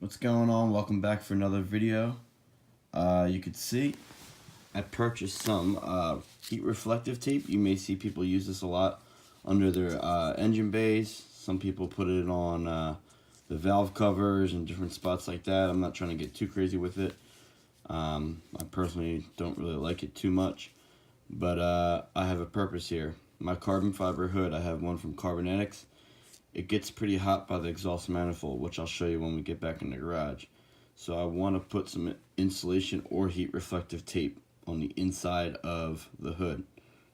What's going on? Welcome back for another video. You could see I purchased some heat reflective tape. You may see people use this a lot under their engine bays. Some people put it on the valve covers and different spots like that. I'm not trying to get too crazy with it. I personally don't really like it too much, but I have a purpose here. My carbon fiber hood, I have one from Carbonetics. It gets pretty hot by the exhaust manifold, which I'll show you when we get back in the garage. So I want to put some insulation or heat reflective tape on the inside of the hood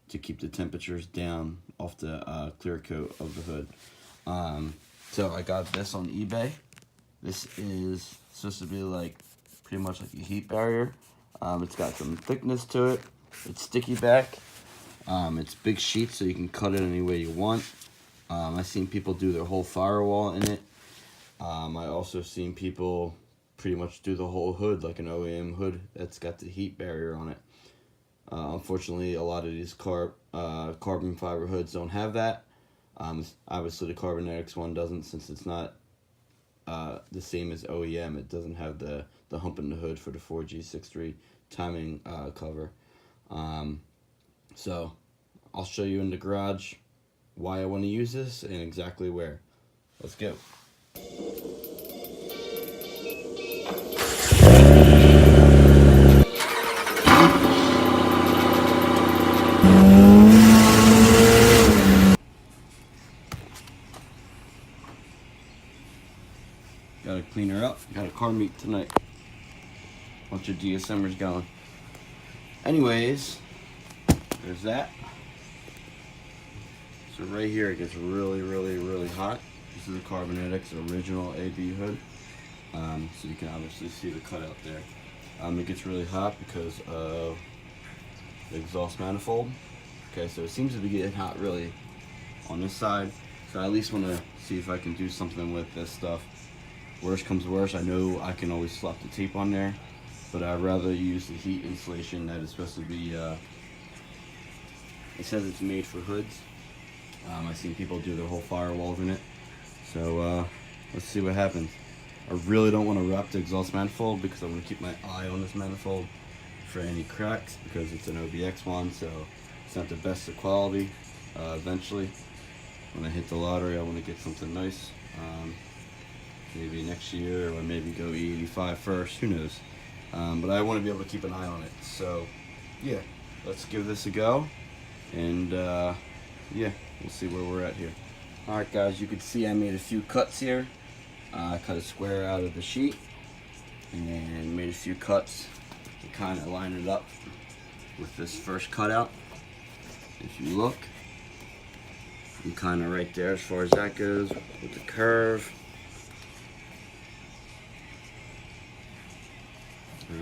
to keep the temperatures down off the clear coat of the hood. So I got this on eBay. This is supposed to be like pretty much like a heat barrier. It's got some thickness to it. It's sticky back. It's big sheets, so you can cut it any way you want. I've seen people do their whole firewall in it. I also seen people pretty much do the whole hood, like an OEM hood that's got the heat barrier on it. Unfortunately, a lot of these carbon fiber hoods don't have that. Obviously, the Carbonetics one doesn't, since it's not the same as OEM. It doesn't have the hump in the hood for the 4G63 timing cover. So I'll show you in the garage why I want to use this and exactly where. Let's go. Gotta clean her up. Got a car meet tonight. Bunch of DSMers going. Anyways, there's that. So right here it gets really hot. This is a Carbonetics original AB hood. So you can obviously see the cutout there. It gets really hot because of the exhaust manifold. Okay, so it seems to be getting hot really on this side. So I at least want to see if I can do something with this stuff. Worst comes to worst, I know I can always slap the tape on there, but I'd rather use the heat insulation that is supposed to be, it says it's made for hoods. I've seen people do their whole firewalls in it. So let's see what happens. I really don't want to wrap the exhaust manifold because I want to keep my eye on this manifold for any cracks, because it's an OBX one, so it's not the best of quality. Eventually, when I hit the lottery, I want to get something nice. Maybe next year, or maybe go E85 first, who knows. But I want to be able to keep an eye on it. So yeah, let's give this a go, and yeah, we'll see where we're at here. Alright guys, you can see I made a few cuts here. I cut a square out of the sheet and made a few cuts to kind of line it up with this first cutout. If you look, I'm kind of right there as far as that goes with the curve.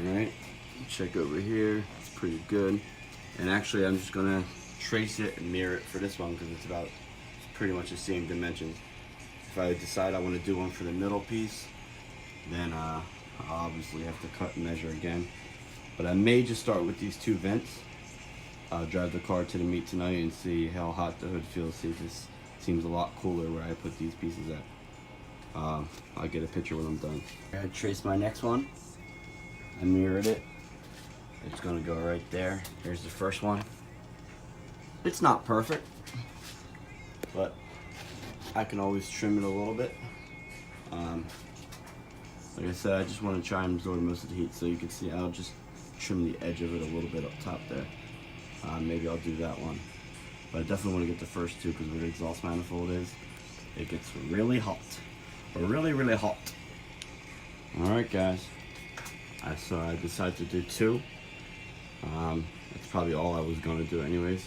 Alright, check over here, it's pretty good. And actually I'm just gonna trace it and mirror it for this one because it's pretty much the same dimensions. If I decide I want to do one for the middle piece, then I'll obviously have to cut and measure again. But I may just start with these two vents. I'll drive the car to the meet tonight and see how hot the hood feels. See if this seems a lot cooler where I put these pieces at. I'll get a picture when I'm done. I traced my next one. I mirrored it. It's gonna go right there. Here's the first one. It's not perfect, but I can always trim it a little bit. Like I said, I just want to try and absorb most of the heat, so you can see I'll just trim the edge of it a little bit up top there. Maybe I'll do that one, but I definitely want to get the first two because where the exhaust manifold is, it gets really hot, really hot. All right, guys. So I decided to do two. That's probably all I was going to do anyways.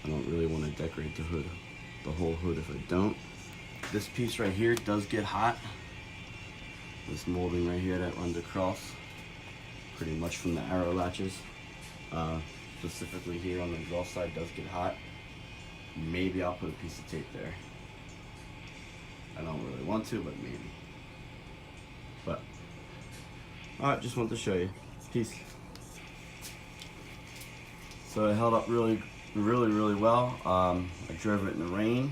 I don't really want to decorate the hood, the whole hood if I don't. This piece right here does get hot. This molding right here that runs across, pretty much from the arrow latches, specifically here on the exhaust side, does get hot. Maybe I'll put a piece of tape there. I don't really want to, but maybe. But alright, just wanted to show you. Peace. So it held up really well. I drove it in the rain,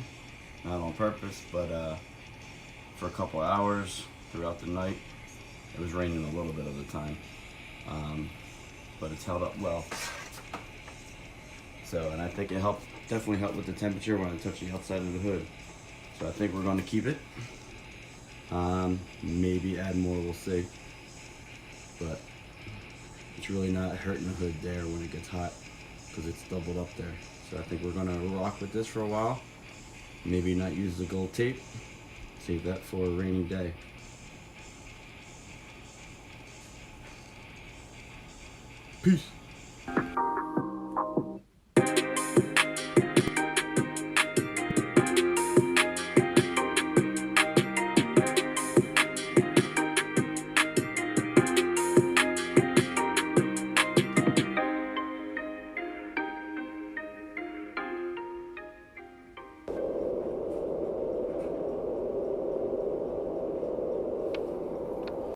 not on purpose, but for a couple hours throughout the night. It was raining a little bit of the time, but it's held up well. So, and I think it definitely helped with the temperature when I touched the outside of the hood. So I think we're going to keep it. Maybe add more, we'll see. But it's really not hurting the hood there when it gets hot because it's doubled up there. So I think we're going to rock with this for a while. Maybe not use the gold tape. Save that for a rainy day. Peace.